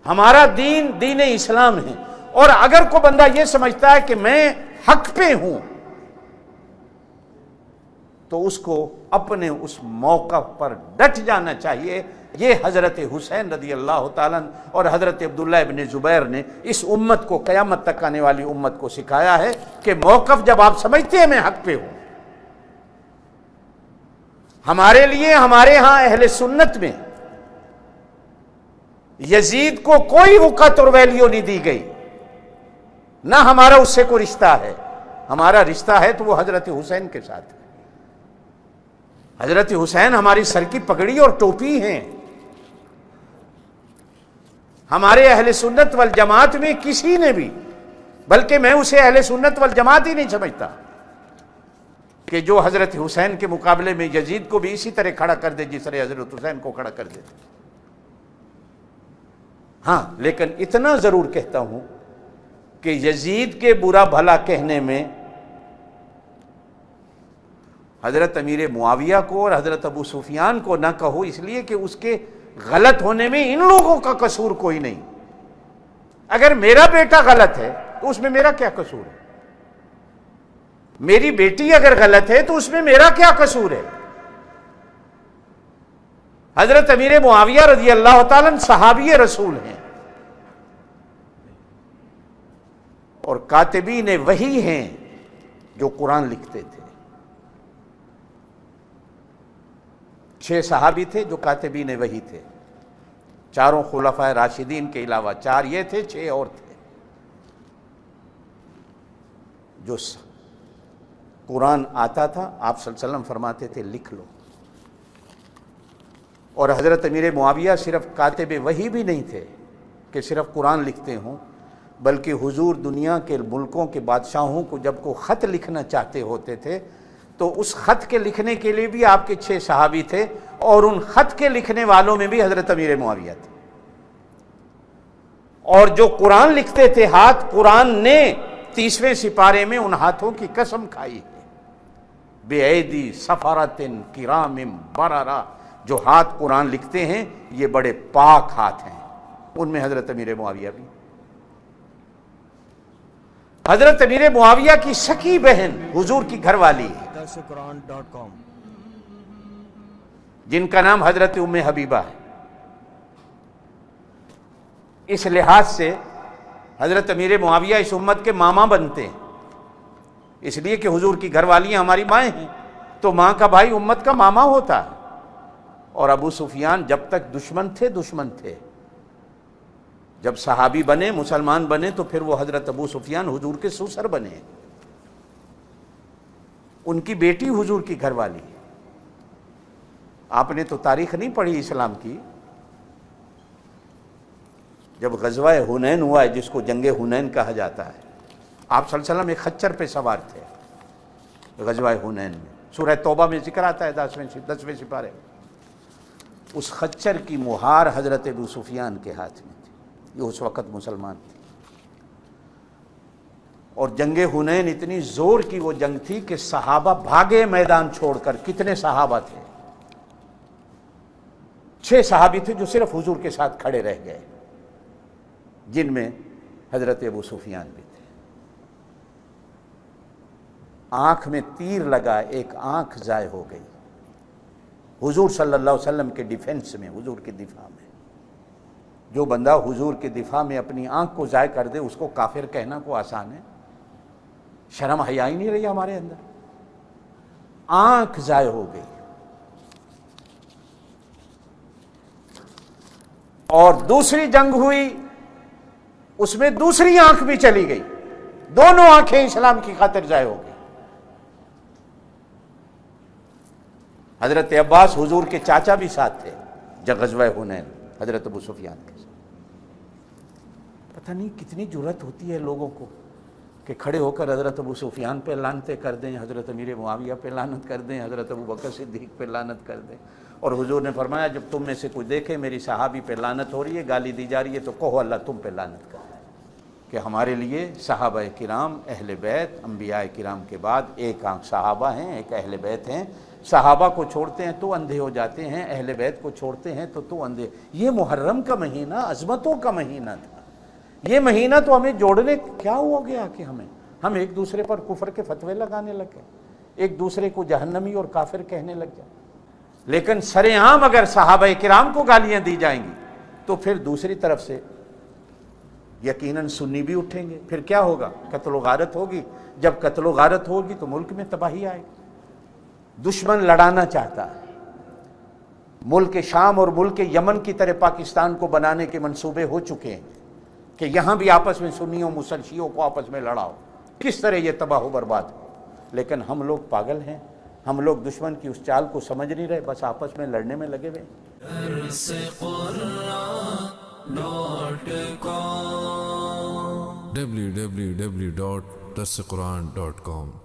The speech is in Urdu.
ہمارا دین دین اسلام ہے، اور اگر کوئی بندہ یہ سمجھتا ہے کہ میں حق پہ ہوں تو اس کو اپنے اس موقع پر ڈٹ جانا چاہیے۔ یہ حضرت حسین رضی اللہ تعالیٰ اور حضرت عبداللہ ابن زبیر نے اس امت کو، قیامت تک آنے والی امت کو سکھایا ہے کہ موقف جب آپ سمجھتے ہیں میں حق پہ ہوں۔ ہمارے لیے، ہمارے ہاں اہل سنت میں یزید کو کوئی وقت اور ویلیو نہیں دی گئی، نہ ہمارا اس سے کوئی رشتہ ہے۔ ہمارا رشتہ ہے تو وہ حضرت حسین کے ساتھ ہے۔ حضرت حسین ہماری سر کی پگڑی اور ٹوپی ہیں۔ ہمارے اہل سنت والجماعت میں کسی نے بھی، بلکہ میں اسے اہل سنت والجماعت ہی نہیں سمجھتا کہ جو حضرت حسین کے مقابلے میں یزید کو بھی اسی طرح کھڑا کر دے جس طرح حضرت حسین کو کھڑا کر دے۔ ہاں، لیکن اتنا ضرور کہتا ہوں کہ یزید کے برا بھلا کہنے میں حضرت امیر معاویہ کو اور حضرت ابو سفیان کو نہ کہو، اس لیے کہ اس کے غلط ہونے میں ان لوگوں کا قصور کوئی نہیں۔ اگر میرا بیٹا غلط ہے تو اس میں میرا کیا قصور ہے؟ میری بیٹی اگر غلط ہے تو اس میں میرا کیا قصور ہے؟ حضرت امیر معاویہ رضی اللہ تعالیٰ صحابی رسول ہیں اور کاتبین وحی ہیں جو قرآن لکھتے تھے۔ 6 صحابی تھے جو کاتبین وحی تھے، 4 خلفائے راشدین کے علاوہ 4 یہ تھے، 6 اور تھے جو قرآن آتا تھا آپ صلی اللہ علیہ وسلم فرماتے تھے لکھ لو۔ اور حضرت امیر معاویہ صرف کاتب وحی بھی نہیں تھے کہ صرف قرآن لکھتے ہوں، بلکہ حضور دنیا کے ملکوں کے بادشاہوں کو جب کو خط لکھنا چاہتے ہوتے تھے تو اس خط کے لکھنے کے لیے بھی آپ کے 6 صحابی تھے، اور ان خط کے لکھنے والوں میں بھی حضرت امیر معاویہ تھے۔ اور جو قرآن لکھتے تھے ہاتھ، قرآن نے 30ویں سپارے میں ان ہاتھوں کی قسم کھائی ہے، بے ایدی سفارت کرام بررا، جو ہاتھ قرآن لکھتے ہیں یہ بڑے پاک ہاتھ ہیں، ان میں حضرت امیر معاویہ بھی۔ حضرت امیر معاویہ کی سکی بہن حضور کی گھر والی ہے جن کا نام حضرت ام حبیبہ ہے۔ اس لحاظ سے حضرت امیر معاویہ اس امت کے ماما بنتے ہیں، اس لیے کہ حضور کی گھر والیاں ہماری مائیں ہیں، تو ماں کا بھائی امت کا ماما ہوتا ہے۔ اور ابو سفیان جب تک دشمن تھے، جب صحابی بنے، مسلمان بنے، تو پھر وہ حضرت ابو سفیان حضور کے سسر بنے، ان کی بیٹی حضور کی گھر والی۔ آپ نے تو تاریخ نہیں پڑھی اسلام کی؟ جب غزوہ حنین ہوا ہے جس کو جنگ حنین کہا جاتا ہے، آپ صلی اللہ علیہ وسلم ایک خچر پہ سوار تھے غزوہ حنین میں، سورہ توبہ میں ذکر آتا ہے 10ویں سپارے میں۔ اس خچر کی مہار حضرت ابو سفیان کے ہاتھ میں تھی، یہ اس وقت مسلمان تھے۔ اور جنگ حنین اتنی زور کی وہ جنگ تھی کہ صحابہ بھاگے میدان چھوڑ کر۔ کتنے صحابہ تھے؟ 6 صحابی تھے جو صرف حضور کے ساتھ کھڑے رہ گئے، جن میں حضرت ابو سفیان بھی تھے۔ آنکھ میں تیر لگا، ایک آنکھ ضائع ہو گئی حضور صلی اللہ علیہ وسلم کے ڈیفنس میں، حضور کے دفاع میں۔ جو بندہ حضور کے دفاع میں اپنی آنکھ کو ضائع کر دے اس کو کافر کہنا کو آسان ہے؟ شرم حیا ہی نہیں رہی ہمارے اندر۔ آنکھ ضائع ہو گئی، اور دوسری جنگ ہوئی، اس میں دوسری آنکھ بھی چلی گئی، دونوں آنکھیں اسلام کی خاطر ضائع ہو گئی۔ حضرت عباس حضور کے چاچا بھی ساتھ تھے جب غزوہ حنین، حضرت ابو سفیان کے ساتھ۔ پتہ نہیں کتنی جرأت ہوتی ہے لوگوں کو کہ کھڑے ہو کر حضرت ابو سفیان پہ لعنتیں کر دیں، حضرت امیر معاویہ پہ لعنت کر دیں، حضرت ابو بکر صدیق پہ لعنت کر دیں۔ اور حضور نے فرمایا جب تم میں سے کوئی دیکھے میری صحابی پہ لعنت ہو رہی ہے، گالی دی جا رہی ہے، تو کہو اللہ تم پہ لعنت کر رہا ہے۔ کہ ہمارے لیے صحابہ کرام، اہل بیت، انبیاء کرام کے بعد ایک آنکھ صحابہ ہیں، ایک اہل بیت ہیں، صحابہ کو چھوڑتے ہیں تو اندھے ہو جاتے ہیں، اہل بیت کو چھوڑتے ہیں تو اندھے. یہ محرم کا مہینہ عظمتوں کا مہینہ تھا. یہ مہینہ تو ہمیں جوڑنے کیا ہو گیا کہ ہم ایک دوسرے پر کفر کے فتوے لگانے لگ گئے، ایک دوسرے کو جہنمی اور کافر کہنے لگ جائیں. لیکن سر عام اگر صحابہ کرام کو گالیاں دی جائیں گی تو پھر دوسری طرف سے یقیناً سنی بھی اٹھیں گے. پھر کیا ہوگا؟ قتل و غارت ہوگی. جب قتل و غارت ہوگی تو ملک میں تباہی آئے گی. دشمن لڑانا چاہتا ہے. ملک شام اور ملک یمن کی طرح پاکستان کو بنانے کے منصوبے ہو چکے ہیں کہ یہاں بھی آپس میں سنیوں مسلشیوں کو آپس میں لڑاؤ. کس طرح یہ تباہ و برباد ہو. لیکن ہم لوگ پاگل ہیں، ہم لوگ دشمن کی اس چال کو سمجھ نہیں رہے، بس آپس میں لڑنے میں لگے ہوئے. www.darsequran.com